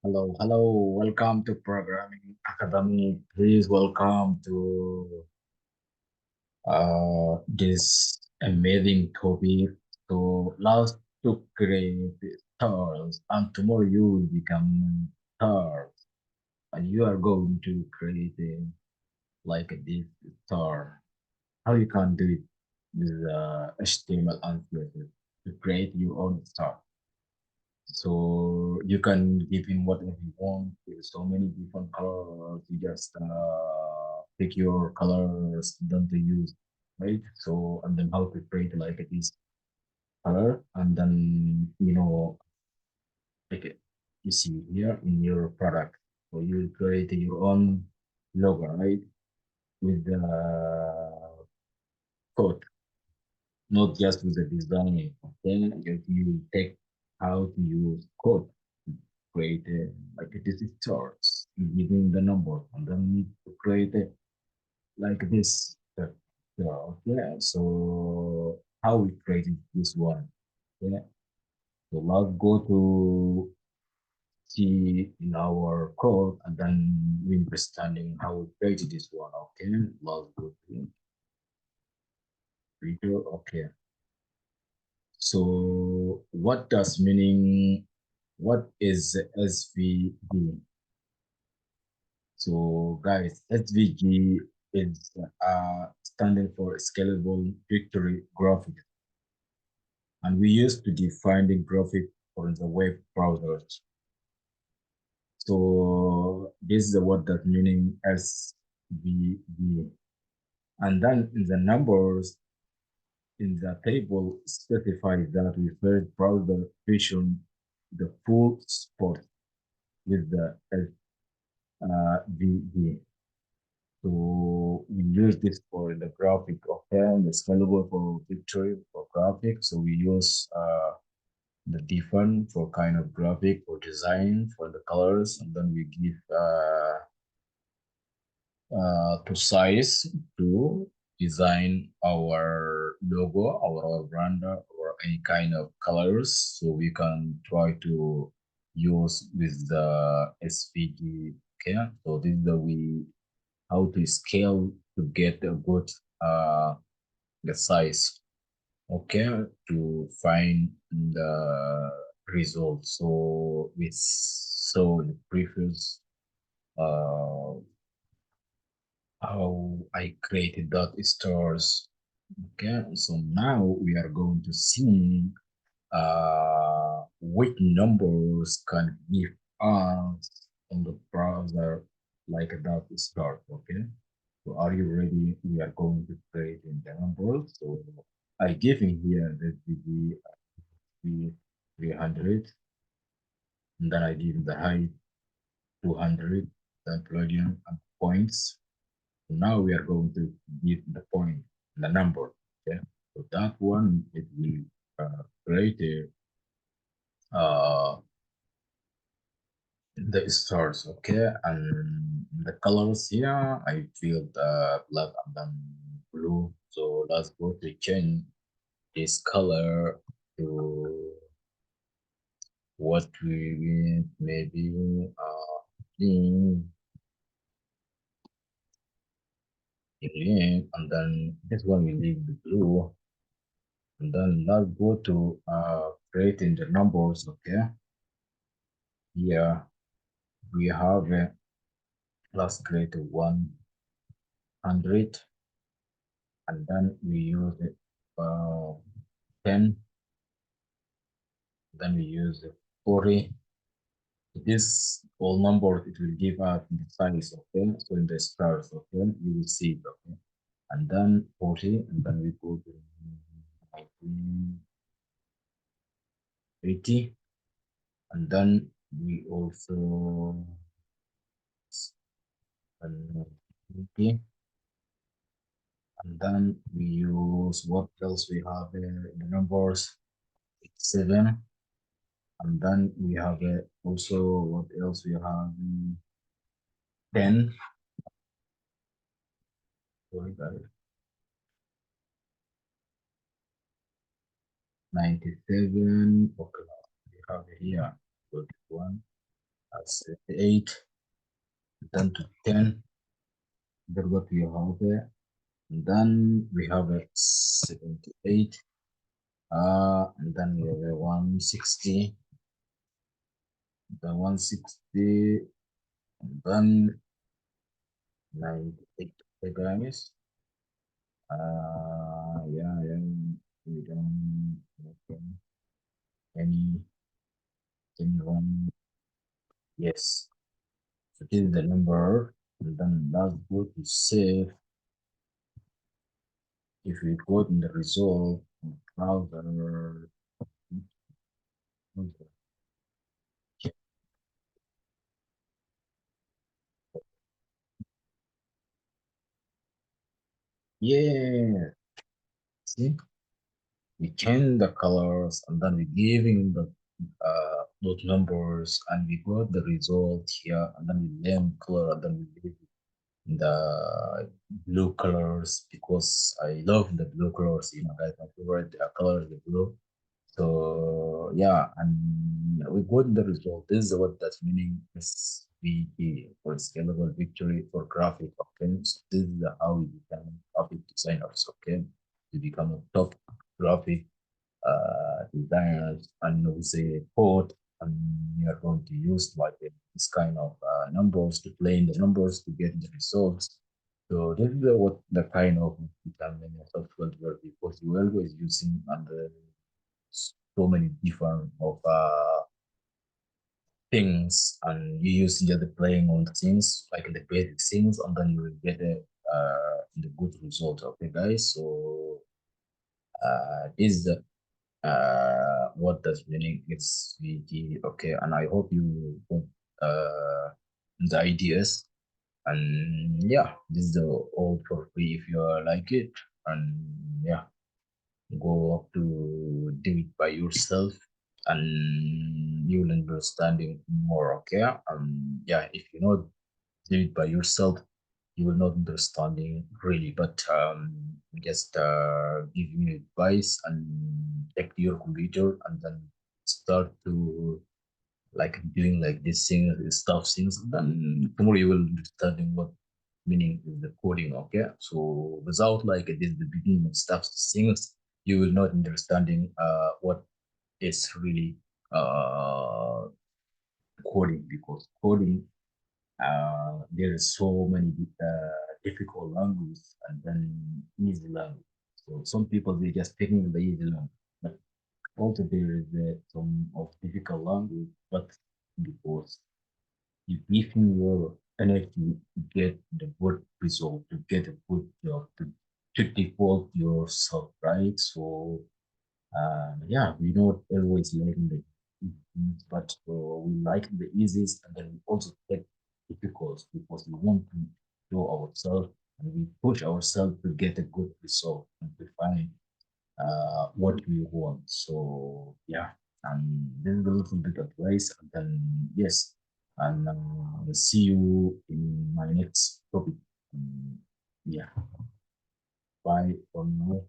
Hello, welcome to Programming Academy. Please welcome to this amazing topic. So last to create stars, and tomorrow you will become stars, and you are going to create like this star. How you can do it with HTML and CSS to create your own star. So you can give him whatever you want with so many different colors. You just pick your colors then to use, right? So and then how to create like this color and then like you see here in your product. So you create your own logo, right? With the code, not just with the design. Then you take how to use code create like this starts giving the number and then need to create it like this. Yeah. So how we created this one? Yeah. So let's go to see in our code and then we understanding how we created this one. Okay. Let's go to video. Okay. So what does meaning? What is SVG? So guys, SVG is standing for Scalable Vector Graphics, and we used to define the graphic for the web browsers. So this is what that meaning SVG. And then in the numbers in the table specifies that we first browser vision the full spot with the SVG. So we use this for the graphic, okay, the scalable for picture for graphic. So we use the different for kind of graphic or design for the colors, and then we give to size to design our logo, our brand, or any kind of colors. So we can try to use with the SVG. Okay, so this is the we how to scale to get a good the size, okay, to find the result. So we saw the previous uh how I created that stars. Okay, so now we are going to see which numbers can give us on the browser like that start. Okay, so are you ready? We are going to create in the numbers. So I give in here the VB 300, and then I give the height 200, then palladium and points. So now we are going to give the point, the number. Okay, so that one it will create uh, the stars. Okay, and the colors here I feel the black and then blue. So let's go to change this color to what we want, maybe green, green, and then this one we leave the blue, and then let's go to creating the numbers. Okay, here we have let's create a 100, and then we use it 10, then we use 40. This all numbers it will give us the size, okay, so in the stars, okay, you will see it, okay, and then 40, and then we go to 1980, and then we also 80, and then we use what else we have in the numbers 7, and then we have also what else we have 10. Sorry guys, 97. Okay, we have here. So this one. That's 8, then to 10. Then what we have there. And then we have a 78. And then we have a 160. Then 160. And then 98. Okay, guys. Yeah, yeah. We don't okay. any anyone. Yes. So this is the number. And then let's go to save. If we go in the result browser, yeah, see, we change the colors and then we giving the those numbers and we got the result here and then we name color and then we leave the blue colors because I love the blue colors, guys. My favorite color is the blue. So yeah, and we got the result. This is what that's meaning SVG for scalable victory for graphic. Okay, so this is how we become graphic designers. Okay, to become a top graphic designers, and we say code, and we are going to use like this kind of numbers to play in the numbers to get the results. So this is what the kind of determining software work because you always using and so many different of things and you use just playing on the things like the basic things and then you will get the good result. Okay guys, so is the what does meaning SVG. Okay, and I hope you got the ideas. And yeah, this is the all for free if you like it. And yeah, go up to do it by yourself and you will understanding more. Okay, yeah, if you not do it by yourself you will not understanding really, but just giving you advice and take your computer and then start to like doing like this thing stuff things, then tomorrow you will understanding what meaning is the coding. Okay, so without like this the beginning of stuff things you will not understanding what is really uh coding, because coding there is so many difficult languages and then easy language. So some people they just picking the easy language, but also there is some of difficult language. But because you give in your energy to get the good result, to get a good job, to default yourself, right? So yeah, we don't always like the easy, but we like the easiest, and then we also take difficult because we want to do ourselves and we push ourselves to get a good result and to find what we want. So yeah, and this is a little bit of advice, and then yes, and see you in my next topic. Yeah, bye for now.